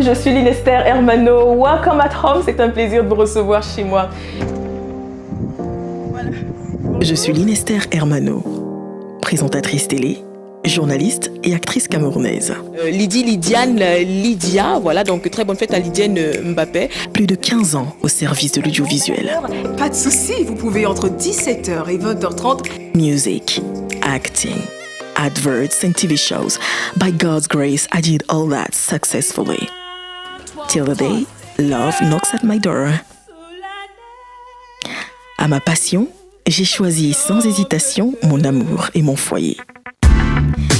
je suis Lynn-Esther Hermano. Welcome at home, c'est un plaisir de vous recevoir chez moi. Je suis Lynn-Esther Hermano, présentatrice télé, journaliste et actrice camerounaise. Lydia, voilà, donc très bonne fête à Lydiane Mbappé. Plus de 15 ans au service de l'audiovisuel. Pas de souci, vous pouvez entre 17h et 20h30. Music, acting, adverts and TV shows. By God's grace, I did all that successfully. Till the day, love knocks at my door. À ma passion, j'ai choisi sans hésitation mon amour et mon foyer.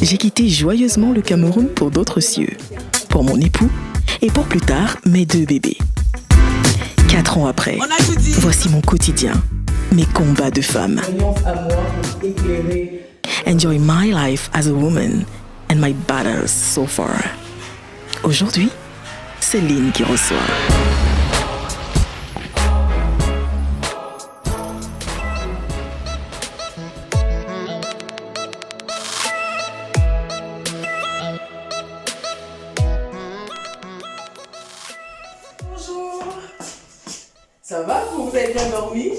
J'ai quitté joyeusement le Cameroun pour d'autres cieux, pour mon époux et pour plus tard mes 2 bébés. 4 ans après, voici mon quotidien, mes combats de femme. Enjoy my life as a woman and my battles so far. Aujourd'hui, c'est Lynn qui reçoit. Ça va? Vous avez bien dormi?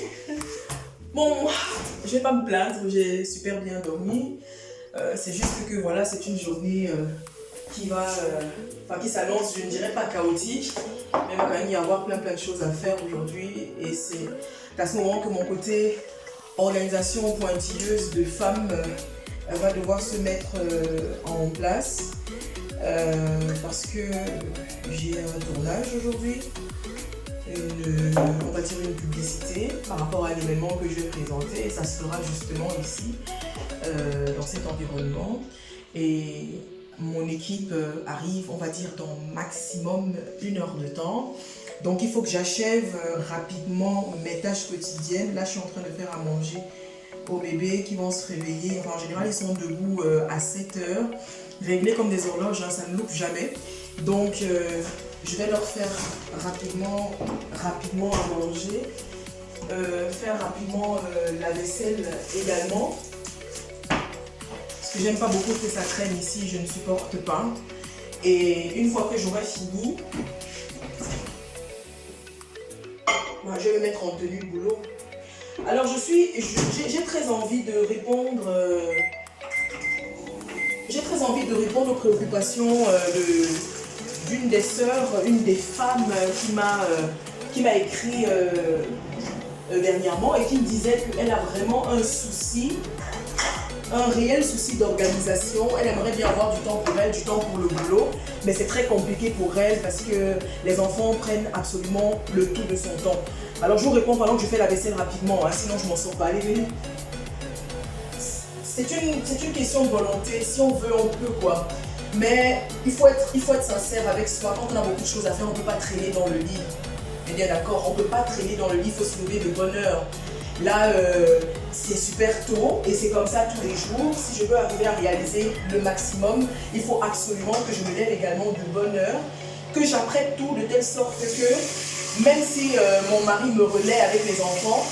Bon, je vais pas me plaindre, j'ai super bien dormi. C'est juste que voilà, c'est une journée qui s'annonce, je ne dirais pas chaotique, mais il va quand même y avoir plein de choses à faire aujourd'hui. Et c'est à ce moment que mon côté organisation pointilleuse de femmes va devoir se mettre en place. Parce que j'ai un tournage aujourd'hui. On va dire une publicité par rapport à l'événement que je vais présenter et ça se fera justement ici dans cet environnement et mon équipe arrive on va dire dans maximum 1 heure de temps, donc il faut que j'achève rapidement mes tâches quotidiennes. Là je suis en train de faire à manger aux bébés qui vont se réveiller, enfin en général ils sont debout à 7 heures, réglés comme des horloges, hein, ça ne loupe jamais, donc je vais leur faire rapidement à manger, faire rapidement la vaisselle également. Parce que j'aime pas beaucoup que ça traîne ici, je ne supporte pas. Et une fois que j'aurai fini, je vais me mettre en tenue de boulot. Alors j'ai très envie de répondre. J'ai très envie de répondre aux préoccupations d'une des sœurs, une des femmes qui m'a écrit dernièrement et qui me disait qu'elle a vraiment un souci, un réel souci d'organisation. Elle aimerait bien avoir du temps pour elle, du temps pour le boulot, mais c'est très compliqué pour elle parce que les enfants prennent absolument le tout de son temps. Alors je vous réponds pendant que je fais la vaisselle rapidement, hein, sinon je m'en sors pas. Allez, venez. C'est une question de volonté, si on veut, on peut quoi. Mais il faut être sincère avec soi. Quand on a beaucoup de choses à faire, on ne peut pas traîner dans le lit. On est bien d'accord, on ne peut pas traîner dans le lit, il faut se lever de bonne heure. Là, c'est super tôt et c'est comme ça tous les jours. Si je veux arriver à réaliser le maximum, il faut absolument que je me lève également de bonne heure, que j'apprête tout de telle sorte que même si mon mari me relaie avec les enfants,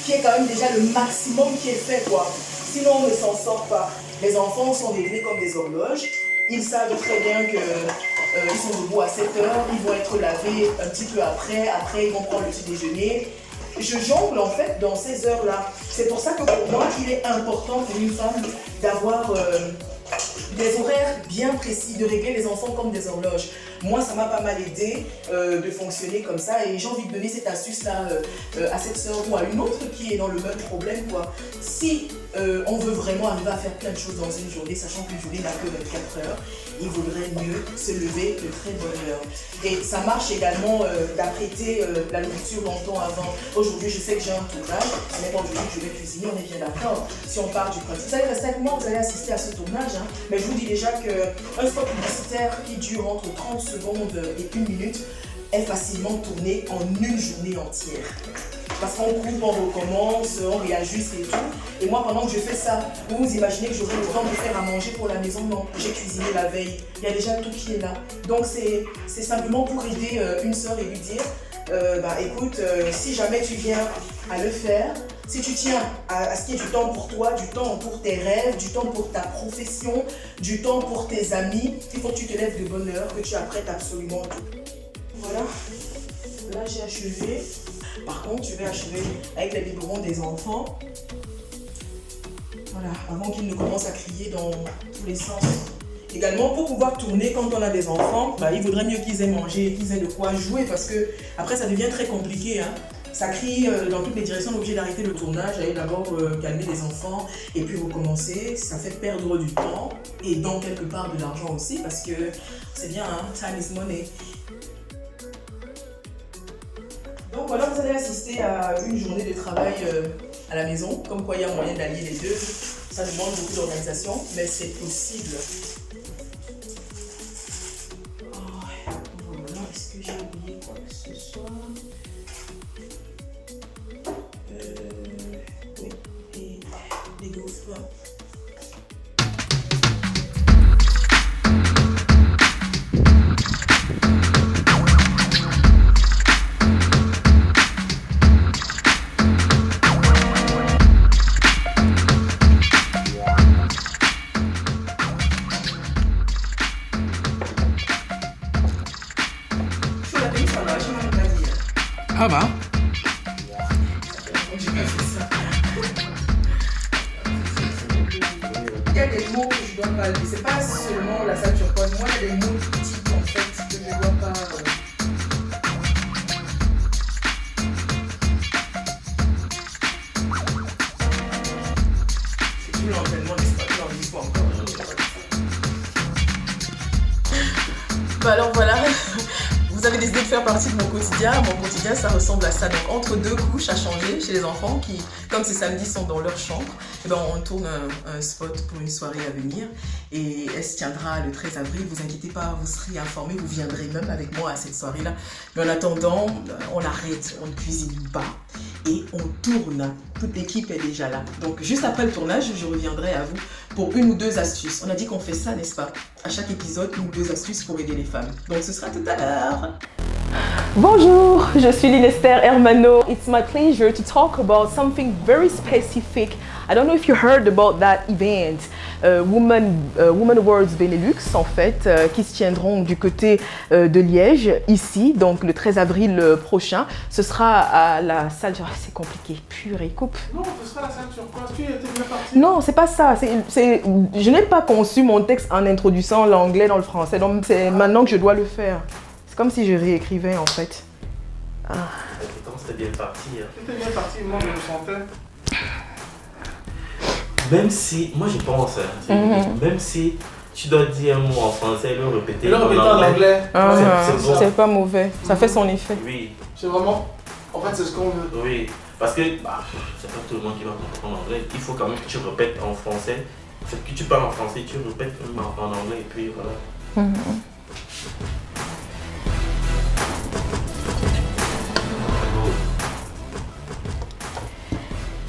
qu'il y ait quand même déjà le maximum qui est fait, quoi. Sinon, on ne s'en sort pas. Les enfants sont réglés comme des horloges. Ils savent très bien qu'ils sont debout à 7 heures, ils vont être lavés un petit peu après ils vont prendre le petit déjeuner. Je jongle en fait dans ces heures-là. C'est pour ça que pour moi, il est important pour une femme d'avoir des horaires bien précis, de régler les enfants comme des horloges. Moi, ça m'a pas mal aidé de fonctionner comme ça et j'ai envie de donner cette astuce-là à cette sœur ou à une autre qui est dans le même problème, quoi. Si on veut vraiment arriver à faire plein de choses dans une journée, sachant qu'une journée n'a que 24 heures, il vaudrait mieux se lever de très bonne heure. Et ça marche également d'apprêter la nourriture longtemps avant. Aujourd'hui, je sais que j'ai un tournage, ce n'est pas aujourd'hui que je vais cuisiner, on est bien d'accord. Si on part du principe, vous allez rester avec moi, vous allez assister à ce tournage, hein. Mais je vous dis déjà qu'un spot publicitaire qui dure entre 30 secondes et 1 minute est facilement tourné en une journée entière. Parce qu'on coupe, on recommence, on réajuste et tout. Et moi, pendant que je fais ça, vous vous imaginez que j'aurai le temps de faire à manger pour la maison? Non, j'ai cuisiné la veille. Il y a déjà tout qui est là. Donc, c'est simplement pour aider une sœur et lui dire, écoute, si jamais tu viens à le faire, Si tu tiens à ce qu'il y ait du temps pour toi, du temps pour tes rêves, du temps pour ta profession, du temps pour tes amis, il faut que tu te lèves de bonne heure, que tu apprêtes absolument tout. Voilà, là j'ai achevé. Par contre, je vais achever avec les biberons des enfants. Voilà, avant qu'ils ne commencent à crier dans tous les sens. Également, pour pouvoir tourner quand on a des enfants, il vaudrait mieux qu'ils aient mangé, qu'ils aient de quoi jouer parce que après ça devient très compliqué. Hein. Ça crie dans toutes les directions, on est obligé d'arrêter le tournage, aller d'abord calmer les enfants et puis recommencer. Ça fait perdre du temps et donc quelque part de l'argent aussi parce que c'est bien, hein, time is money. Donc voilà, vous allez assister à une journée de travail à la maison, comme quoi il y a moyen d'allier les deux. Ça demande beaucoup d'organisation, mais c'est possible. Voilà, est-ce que j'ai oublié quoi que ce soit? Oui, et les gaufres. Ça va. J'ai pas fait ça. Il y a des mots que je dois pas dire. C'est pas seulement la salle turquoise. Moi, il y a des mots types en fait que je dois pas. C'est tout l'entraînement, n'est-ce pas? Tu l'enregistres pas encore. Alors voilà. Vous avez décidé de faire partie de mon quotidien. Mon quotidien, ça ressemble à ça. Donc, entre deux couches à changer chez les enfants qui, comme c'est samedi, sont dans leur chambre, et ben, on tourne un spot pour une soirée à venir. Et elle se tiendra le 13 avril. Vous inquiétez pas, vous serez informés. Vous viendrez même avec moi à cette soirée-là. Mais en attendant, on arrête, on ne cuisine pas. Et on tourne. Toute l'équipe est déjà là. Donc, juste après le tournage, je reviendrai à vous pour une ou deux astuces. On a dit qu'on fait ça, n'est-ce pas? À chaque épisode, une ou deux astuces pour aider les femmes. Donc, ce sera tout à l'heure. Bonjour, je suis Linester Hermano. It's my pleasure to talk about something very specific. I don't know if you heard about that event, Women Awards Benelux, en fait, qui se tiendront du côté de Liège, ici, donc le 13 avril prochain. Ce sera à la salle... c'est compliqué, purée, coupe. Non, ce sera la salle turquoise, tu étais bien partie. Non, c'est pas ça. Je n'ai pas conçu mon texte en introduisant l'anglais dans le français, donc c'est maintenant que je dois le faire. C'est comme si je réécrivais en fait. Pourtant, c'était bien parti. Hein. C'était bien parti, moi je le sentais. Même si, moi je pense, même si tu dois dire un mot en français et le répéter en anglais. C'est bon. C'est pas mauvais, ça fait son effet. Oui. C'est vraiment, en fait c'est ce qu'on veut. Oui, parce que c'est pas tout le monde qui va comprendre l'anglais. Il faut quand même que tu répètes en français. En fait, que tu parles en français, tu répètes en anglais et puis voilà.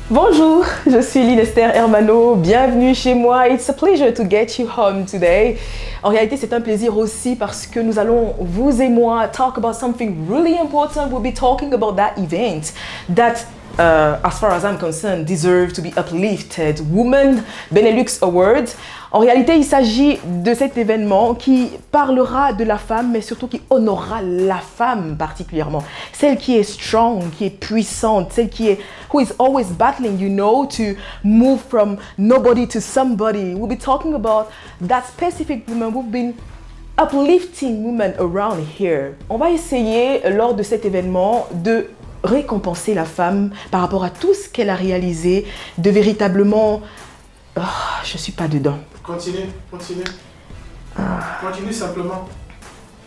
Bonjour, je suis Linester Hermano, bienvenue chez moi. It's a pleasure to get you home today. En réalité, c'est un plaisir aussi parce que nous allons, vous et moi, talk about something really important. We'll be talking about that event that, as far as I'm concerned, deserve to be uplifted. Women Benelux Awards. En réalité, il s'agit de cet événement qui parlera de la femme, mais surtout qui honorera la femme particulièrement. Celle qui est strong, qui est puissante, celle qui est, who is always battling, you know, to move from nobody to somebody. We'll be talking about that specific woman. We've been uplifting women around here. On va essayer, lors de cet événement, de récompenser la femme par rapport à tout ce qu'elle a réalisé, de véritablement... Oh, je suis pas dedans. Continue. Continue simplement.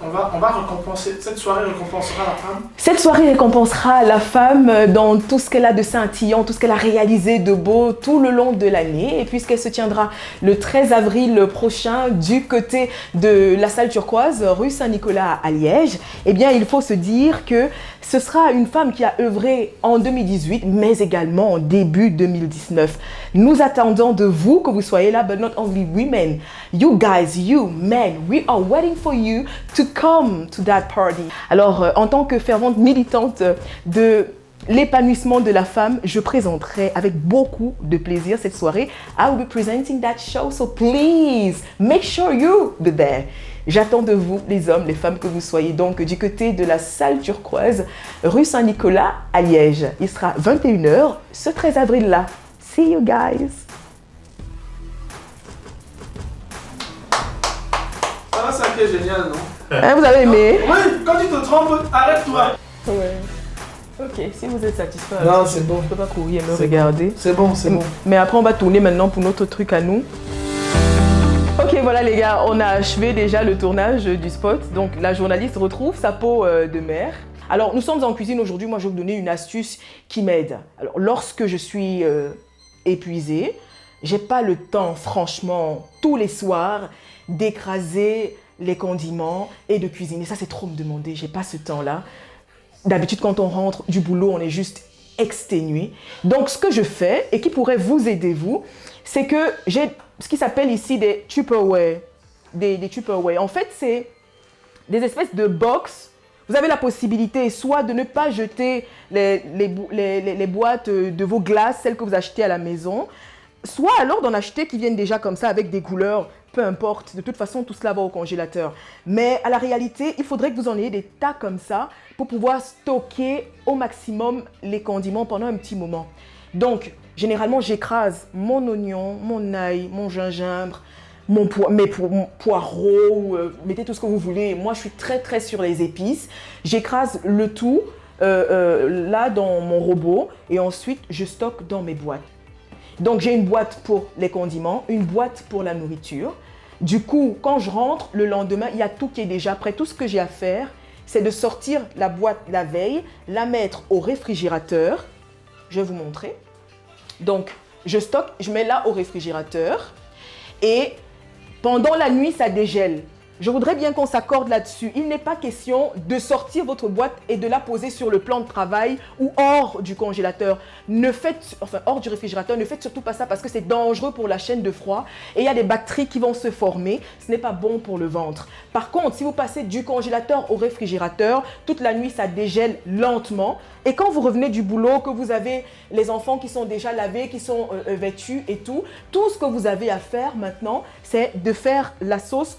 On va récompenser, cette soirée récompensera la femme. Cette soirée récompensera la femme dans tout ce qu'elle a de scintillant, tout ce qu'elle a réalisé de beau tout le long de l'année. Et puisqu'elle se tiendra le 13 avril prochain du côté de la salle turquoise, rue Saint-Nicolas à Liège, eh bien, il faut se dire que ce sera une femme qui a œuvré en 2018, mais également en début 2019. Nous attendons de vous que vous soyez là, but not only women, you guys, you men, we are waiting for you to come to that party. Alors, en tant que fervente militante de l'épanouissement de la femme, je présenterai avec beaucoup de plaisir cette soirée. I will be presenting that show, so please make sure you be there. J'attends de vous, les hommes, les femmes, que vous soyez donc du côté de la salle turquoise, rue Saint-Nicolas à Liège. Il sera 21h ce 13 avril-là. See you guys! Ça, c'est un qui est génial, non? Hein, vous avez aimé? Oui, quand tu te trompes, arrête-toi. Ouais. Ok, si vous êtes satisfait, Non, c'est bon. je peux pas courir et me C'est regarder. C'est bon, c'est bon. Mais après, on va tourner maintenant pour notre truc à nous. Ok, voilà les gars, on a achevé déjà le tournage du spot. Donc la journaliste retrouve sa peau de mer. Alors nous sommes en cuisine aujourd'hui, moi je vais vous donner une astuce qui m'aide. Alors lorsque je suis épuisée, j'ai pas le temps franchement tous les soirs d'écraser les condiments et de cuisiner. Ça c'est trop me demander, j'ai pas ce temps-là. D'habitude quand on rentre du boulot, on est juste exténué. Donc ce que je fais et qui pourrait vous aider vous, c'est que j'ai ce qui s'appelle ici des Tupperware. Des Tupperware. En fait, c'est des espèces de box. Vous avez la possibilité soit de ne pas jeter les boîtes de vos glaces, celles que vous achetez à la maison, soit alors d'en acheter qui viennent déjà comme ça avec des couleurs, peu importe. De toute façon, tout cela va au congélateur. Mais à la réalité, il faudrait que vous en ayez des tas comme ça pour pouvoir stocker au maximum les condiments pendant un petit moment. Donc, généralement, j'écrase mon oignon, mon ail, mon gingembre, mon poireau, mettez tout ce que vous voulez. Moi, je suis très sur les épices. J'écrase le tout là dans mon robot et ensuite, je stocke dans mes boîtes. Donc, j'ai une boîte pour les condiments, une boîte pour la nourriture. Du coup, quand je rentre, le lendemain, il y a tout qui est déjà prêt. Tout ce que j'ai à faire, c'est de sortir la boîte la veille, la mettre au réfrigérateur. Je vais vous montrer. Donc, je stocke, je mets là au réfrigérateur et pendant la nuit, ça dégèle. Je voudrais bien qu'on s'accorde là-dessus. Il n'est pas question de sortir votre boîte et de la poser sur le plan de travail ou hors du congélateur. Hors du réfrigérateur, ne faites surtout pas ça parce que c'est dangereux pour la chaîne de froid et il y a des bactéries qui vont se former. Ce n'est pas bon pour le ventre. Par contre, si vous passez du congélateur au réfrigérateur, toute la nuit, ça dégèle lentement. Et quand vous revenez du boulot, que vous avez les enfants qui sont déjà lavés, qui sont vêtus et tout ce que vous avez à faire maintenant, c'est de faire la sauce.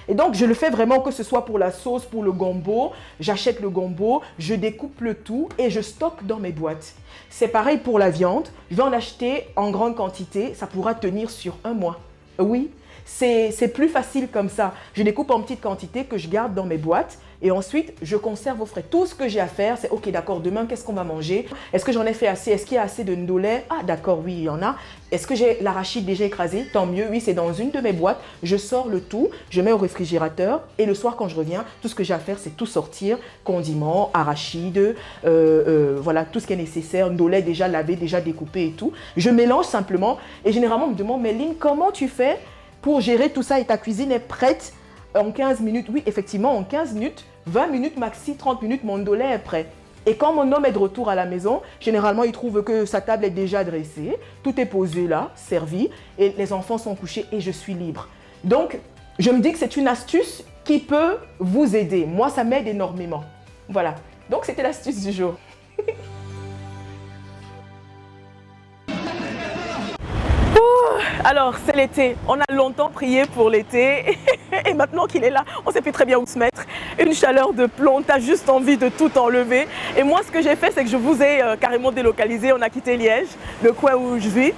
Et donc, je le fais vraiment que ce soit pour la sauce, pour le gombo. J'achète le gombo, je découpe le tout et je stocke dans mes boîtes. C'est pareil pour la viande. Je vais en acheter en grande quantité. Ça pourra tenir sur 1 mois. Oui, c'est plus facile comme ça. Je découpe en petites quantités que je garde dans mes boîtes. Et ensuite, je conserve au frais. Tout ce que j'ai à faire, c'est ok, d'accord, demain, qu'est-ce qu'on va manger? Est-ce que j'en ai fait assez? Est-ce qu'il y a assez de ndolé? Ah, d'accord, oui, il y en a. Est-ce que j'ai l'arachide déjà écrasé? Tant mieux, oui, c'est dans une de mes boîtes. Je sors le tout, je mets au réfrigérateur. Et le soir, quand je reviens, tout ce que j'ai à faire, c'est tout sortir. Condiments, arachide, voilà, tout ce qui est nécessaire. Ndolé déjà lavé, déjà découpé et tout. Je mélange simplement. Et généralement, on me demande, mais Lynn, comment tu fais pour gérer tout ça et ta cuisine est prête en 15 minutes? Oui, effectivement, en 15 minutes, 20 minutes maxi, 30 minutes, mon ndolé est prêt. Et quand mon homme est de retour à la maison, généralement, il trouve que sa table est déjà dressée, tout est posé là, servi, et les enfants sont couchés et je suis libre. Donc, je me dis que c'est une astuce qui peut vous aider. Moi, ça m'aide énormément. Voilà. Donc, c'était l'astuce du jour. Alors, c'est l'été. On a longtemps prié pour l'été. Et maintenant qu'il est là, on ne sait plus très bien où se mettre. Une chaleur de plomb, tu as juste envie de tout enlever. Et moi, ce que j'ai fait, c'est que je vous ai carrément délocalisé. On a quitté Liège, le coin où je vis,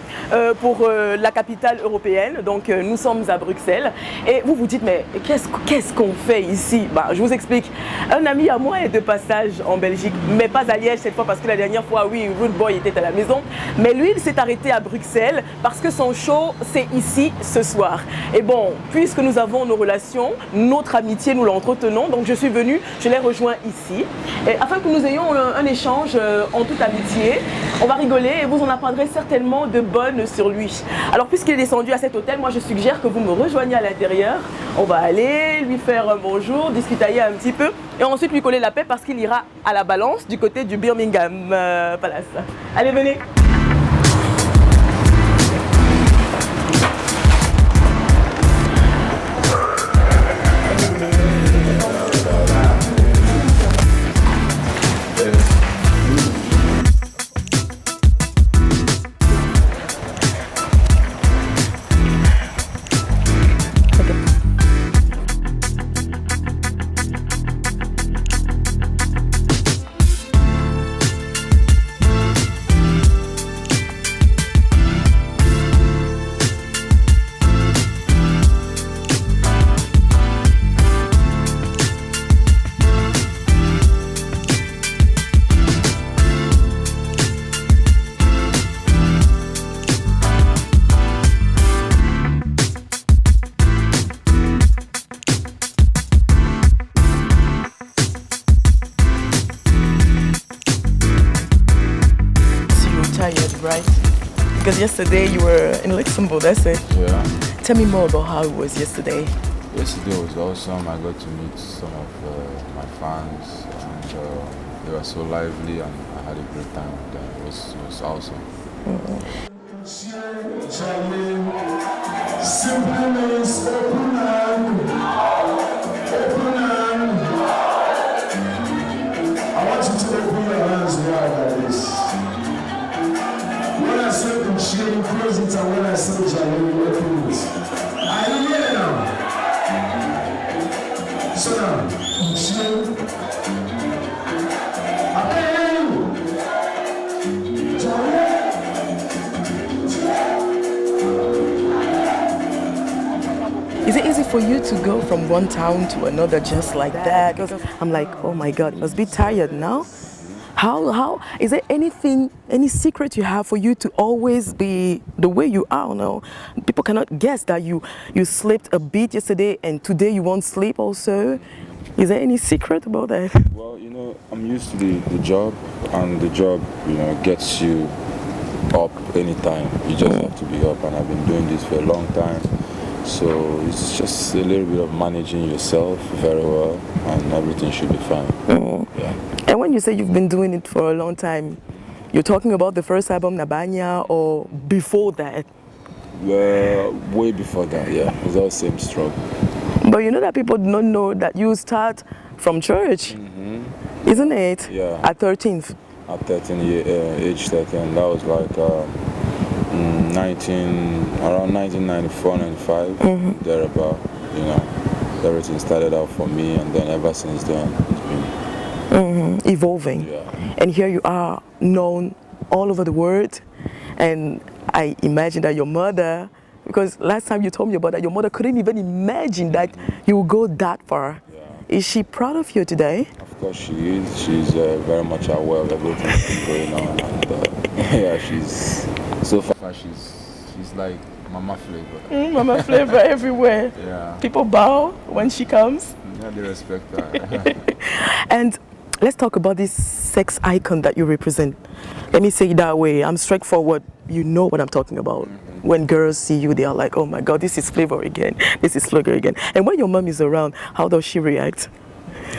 pour la capitale européenne. Donc, nous sommes à Bruxelles. Et vous vous dites, mais qu'est-ce qu'on fait ici? Je vous explique. Un ami à moi est de passage en Belgique, mais pas à Liège cette fois, parce que la dernière fois, oui, Rude Boy était à la maison. Mais lui, il s'est arrêté à Bruxelles parce que son show, c'est ici ce soir. Et bon, puisque nous avons nos relations, notre amitié, nous l'entretenons. Donc je suis venue, je l'ai rejoint ici. Et afin que nous ayons un échange en toute amitié, on va rigoler et vous en apprendrez certainement de bonnes sur lui. Alors puisqu'il est descendu à cet hôtel, moi je suggère que vous me rejoigniez à l'intérieur. On va aller lui faire un bonjour, discutailler un petit peu et ensuite lui coller la paix parce qu'il ira à la balance du côté du Birmingham Palace. Allez, venez! right? Because yesterday you were in Luxembourg, that's it. Yeah. Tell me more about how it was yesterday. Yesterday was awesome. I got to meet some of my fans, and they were so lively, and I had a great time with them. It was awesome. I want you to open your hands wide like this. When I say Kuchie, close it, and when I say Jalil, open it. Are you here now? So now, Kuchie. I can hear you. Jalil. Is it easy for you to go from one town to another just like that? Because I'm like, oh my God, you must be tired now. How is there anything, any secret you have for you to always be the way you are now? People cannot guess that you slept a bit yesterday and today you won't sleep also. Is there any secret about that? Well, you know, I'm used to the job, and the job, you know, gets you up anytime. You just have to be up, and I've been doing this for a long time. So it's just a little bit of managing yourself very well, and everything should be fine. Yeah. And when you say you've been doing it for a long time, you're talking about the first album, Nabanya, or before that? Way before that, yeah. It was all same struggle. But you know that people do not know that you start from church, isn't it? Yeah. At 13th. At 13 age 13, that was like around 1994, 95, thereabout. You know, everything started out for me, and then ever since then, it's been Evolving. Yeah. And here you are, known all over the world. And I imagine that your mother, because last time you told me about that, your mother couldn't even imagine that you would go that far. Yeah. Is she proud of you today? Of course she is. She's very much aware of everything that's going on, and yeah, she's so far she's like Mama Flavor. Mama Flavor everywhere. Yeah. People bow when she comes. Yeah, they respect her. And let's talk about this sex icon that you represent. Let me say it that way. I'm straightforward. You know what I'm talking about. When girls see you, they are like, oh my God, this is Flavor again. This is Flavor again. And when your mom is around, how does she react?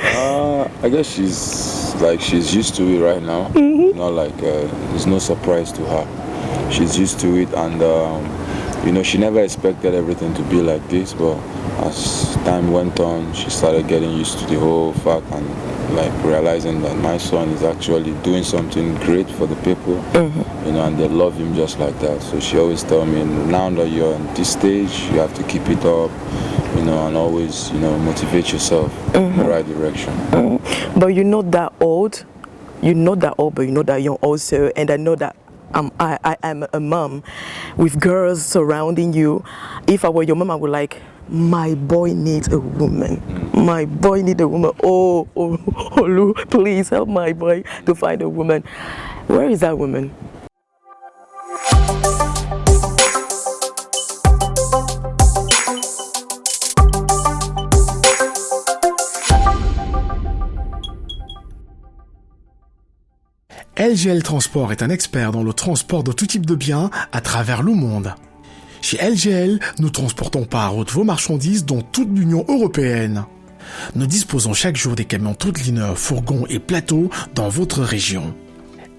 I guess she's used to it right now. Not like there's no surprise to her. She's used to it, and you know, she never expected everything to be like this. But as time went on, she started getting used to the whole fact, and like realizing that my son is actually doing something great for the people. You know, and they love him just like that. So she always tell me, now that you're on this stage, you have to keep it up. You know, and always, you know, motivate yourself in the right direction. But you're not that old. You're not that old, but you know that young also. And I know that I am a mom with girls surrounding you. If I were your mom, I would like, my boy needs a woman. My boy needs a woman. Oh, Lou, please help my boy to find a woman. Where is that woman? LGL Transport est un expert dans le transport de tout type de biens à travers le monde. Chez LGL, nous transportons par route vos marchandises dans toute l'Union européenne. Nous disposons chaque jour des camions Trailer, fourgons et plateaux dans votre région.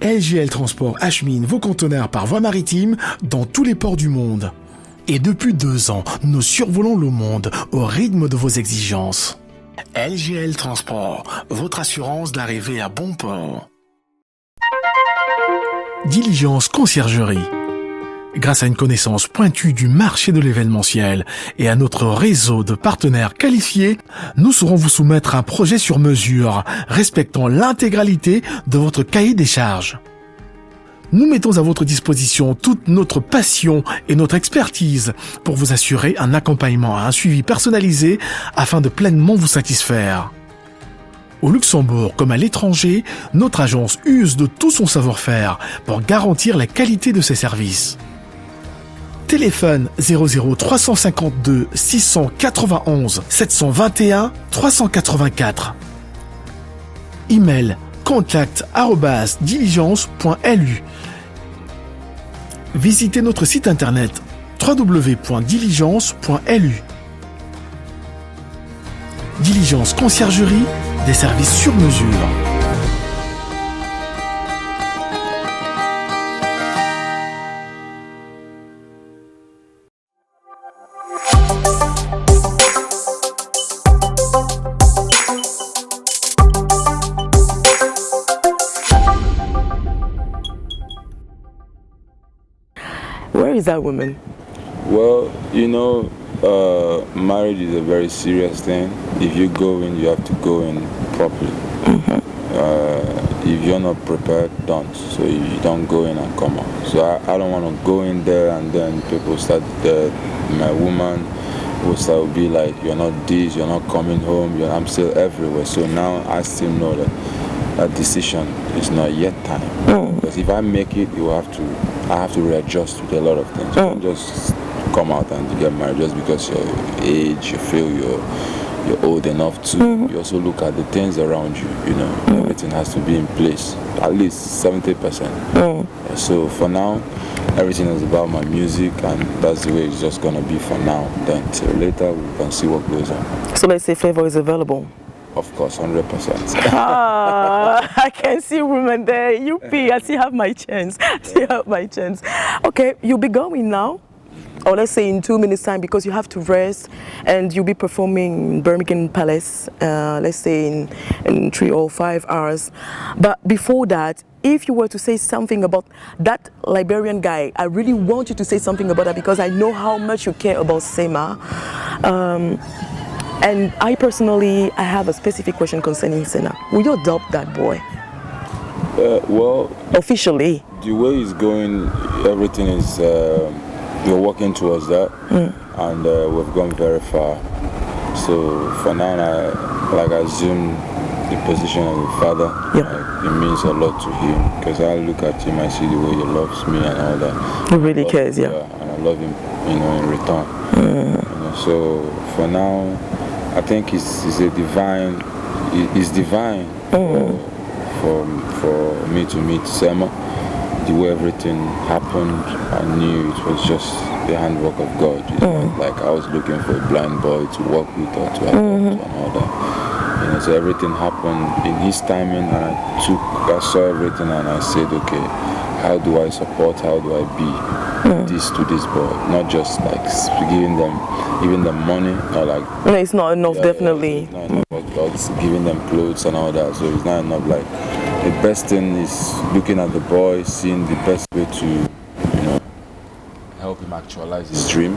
LGL Transport achemine vos conteneurs par voie maritime dans tous les ports du monde. Et depuis 2 ans, nous survolons le monde au rythme de vos exigences. LGL Transport, votre assurance d'arrivée à bon port. Diligence Conciergerie. Grâce à une connaissance pointue du marché de l'événementiel et à notre réseau de partenaires qualifiés, nous saurons vous soumettre un projet sur mesure respectant l'intégralité de votre cahier des charges. Nous mettons à votre disposition toute notre passion et notre expertise pour vous assurer un accompagnement et un suivi personnalisé afin de pleinement vous satisfaire. Au Luxembourg comme à l'étranger, notre agence use de tout son savoir-faire pour garantir la qualité de ses services. Téléphone 00 352 691 721 384. Email contact@diligence.lu. visitez notre site internet www.diligence.lu. Diligence Conciergerie, des services sur mesure. Where is that woman? Well, you know, marriage is a very serious thing. If you go in, you have to go in properly. If you're not prepared, don't. So you don't go in and come out. So I don't want to go in there and then people start, my woman will start to be like, you're not this, you're not coming home, I'm still everywhere. So now I still know that that decision is not yet time. Because if I make it, I have to readjust with a lot of things. You don't just come out and get married just because your age, you feel you're old enough to. You also look at the things around you, you know. Everything has to be in place, at least 70%. So for now, everything is about my music, and that's the way it's just gonna be for now. Then till later, we can see what goes on. So let's say Flavor is available. Of course, 100%. I can see women there. I still have my chance. Okay, you'll be going now, or let's say in 2 minutes time, because you have to rest, and you'll be performing in Birmingham Palace, let's say in 3 or 5 hours. But before that, if you were to say something about that Liberian guy, I really want you to say something about that, because I know how much you care about Sema. And I personally, I have a specific question concerning Sena. Will you adopt that boy? Well, officially. The way it's going, everything is, we're working towards that, and we've gone very far. So for now, I assume the position of a father. It means a lot to him, because I look at him, I see the way he loves me and all that. He really cares, and I love him, in return. So for now, I think it's divine for me to meet Sema. The way everything happened, I knew it was just the handwork of God. Like I was looking for a blind boy to walk with or to help and all that. So everything happened in his timing, and I saw everything and I said, okay, how do I support, how do I be this to this boy? Not just like giving them money, or like... No, it's not enough, definitely. It's not enough, but giving them clothes and all that, so it's not enough. Like, the best thing is looking at the boy, seeing the best way to, help him actualize his dream.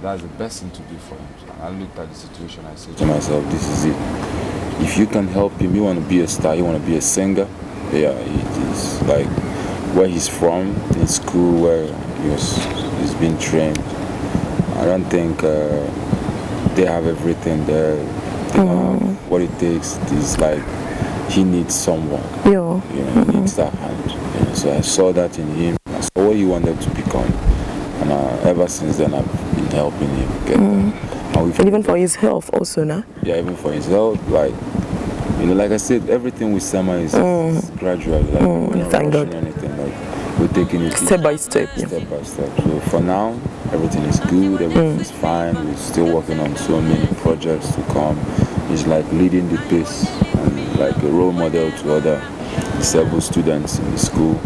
That's the best thing to do for him. So I looked at the situation, I said to myself, this is it. If you can help him, you want to be a star, you want to be a singer, it is like where he's from, in school, where he's been trained. I don't think they have everything there. They don't have what it takes is like he needs someone. He needs that hand. So I saw that in him. I saw what he wanted to become, and ever since then I've been helping him get there. And even for his health also, nah? Yeah, even for his health, like I said, everything with Sema is gradual. Like we're not rushing anything. Like we're taking it step by step. Step by step. So for now, everything is good. Everything is fine. We're still working on so many projects to come. He's like leading the pace and like a role model to other disabled students in the school.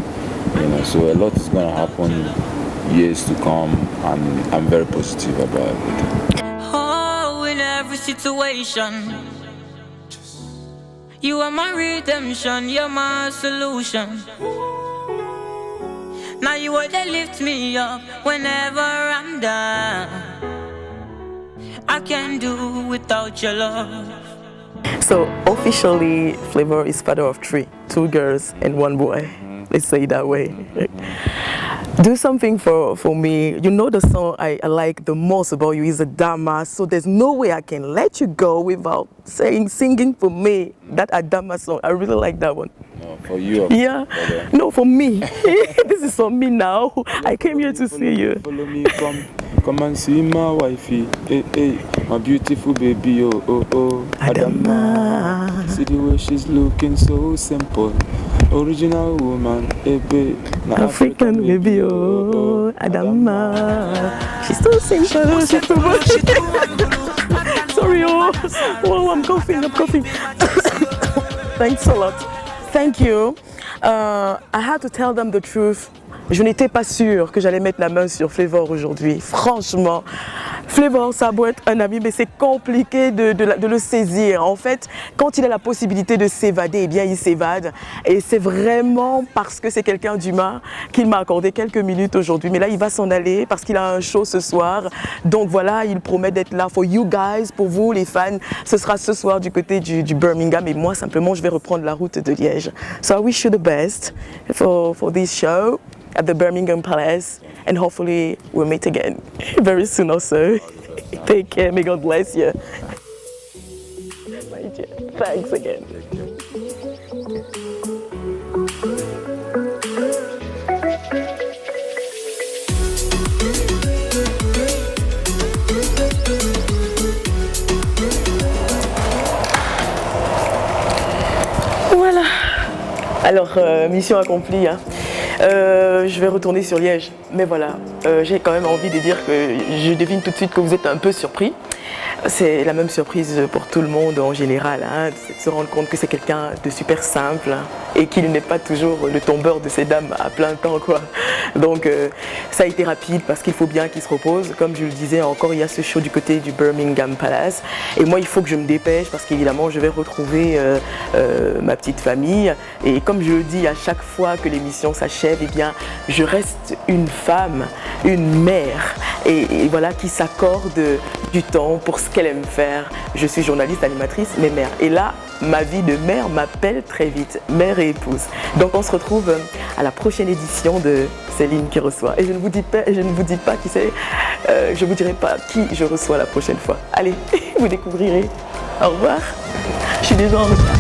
So a lot is gonna happen years to come, and I'm very positive about everything. Oh, in every situation, you are my redemption, you're my solution. Now you are that lift me up whenever I'm down. I can't do without your love. So officially, Flavor is father of 3, 2 girls and 1 boy. Let's say it that way. Do something for me. You know the song I like the most about you is Adama, so there's no way I can let you go without singing for me that Adama song. I really like that one. No, for you? Yeah. No, for me. This is for me now. I came here to see you. Follow me, come come and see my wifey. Hey, hey, my beautiful baby, oh, oh, oh. Adama. See the way she's looking so simple. Original woman, hey, babe. African baby, oh, Adama. She's so simple, she's so much. Sorry, oh, I'm coughing. Thanks a lot. Thank you. I had to tell them the truth. Je n'étais pas sûre que j'allais mettre la main sur Flavor aujourd'hui. Franchement, Flavor, ça doit être un ami, mais c'est compliqué de le saisir. En fait, quand il a la possibilité de s'évader, eh bien, il s'évade. Et c'est vraiment parce que c'est quelqu'un d'humain qu'il m'a accordé quelques minutes aujourd'hui. Mais là, il va s'en aller parce qu'il a un show ce soir. Donc voilà, il promet d'être là for you guys, pour vous, les fans. Ce sera ce soir du côté du Birmingham. Et moi, simplement, je vais reprendre la route de Liège. So I wish you the best for this show at the Birmingham Palace, and hopefully we'll meet again very soon also. Take care, may God bless you. Thanks again. Voilà. Alors, mission accomplie, hein. Je vais retourner sur Liège, mais voilà, j'ai quand même envie de dire que je devine tout de suite que vous êtes un peu surpris. C'est la même surprise pour tout le monde en général, hein, de se rendre compte que c'est quelqu'un de super simple et qu'il n'est pas toujours le tombeur de ces dames à plein temps, quoi. Donc ça a été rapide parce qu'il faut bien qu'il se repose. Comme je le disais encore, il y a ce show du côté du Birmingham Palace et moi il faut que je me dépêche parce qu'évidemment je vais retrouver ma petite famille et comme je le dis à chaque fois que l'émission s'achève, eh bien je reste une femme, une mère et voilà qui s'accorde du temps pour ce qu'elle aime faire. Je suis journaliste, animatrice, mais mère. Et là, ma vie de mère m'appelle très vite, mère et épouse. Donc on se retrouve à la prochaine édition de Céline qui reçoit. Et je ne vous dis pas qui c'est, je ne vous dirai pas qui je reçois la prochaine fois. Allez, vous découvrirez. Au revoir. Je suis déjà en retard.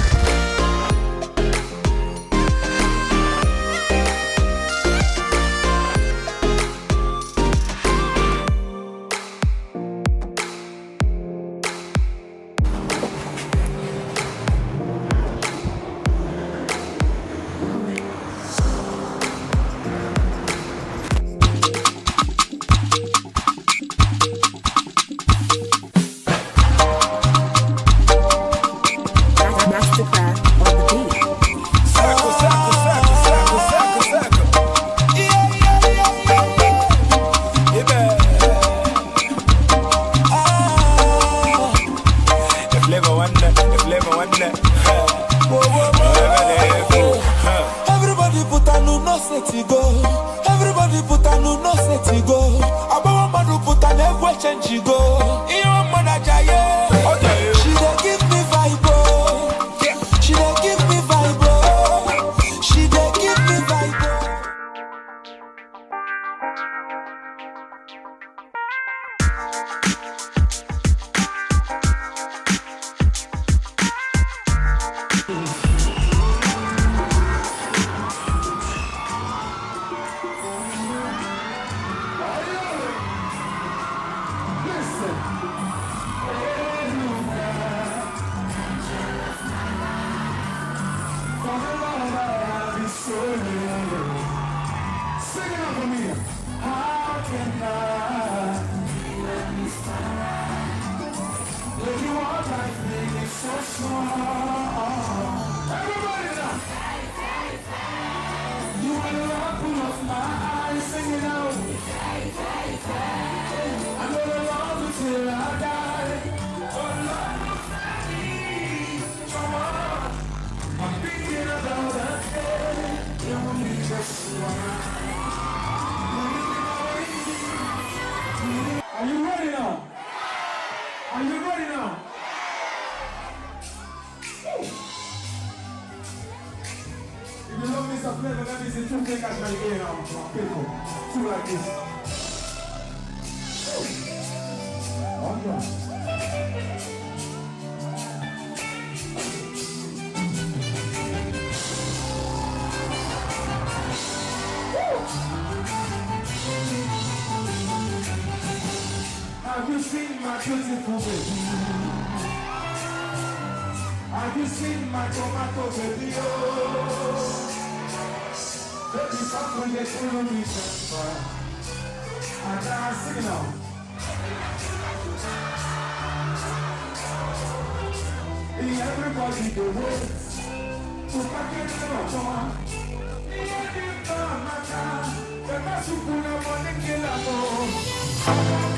seen my beautiful baby? Have you seen my tomato baby? Oh, baby, something that you remember. And now sing it now. Everybody go wait to pack it in a jar. Everybody go matter. The best you put up on the killer.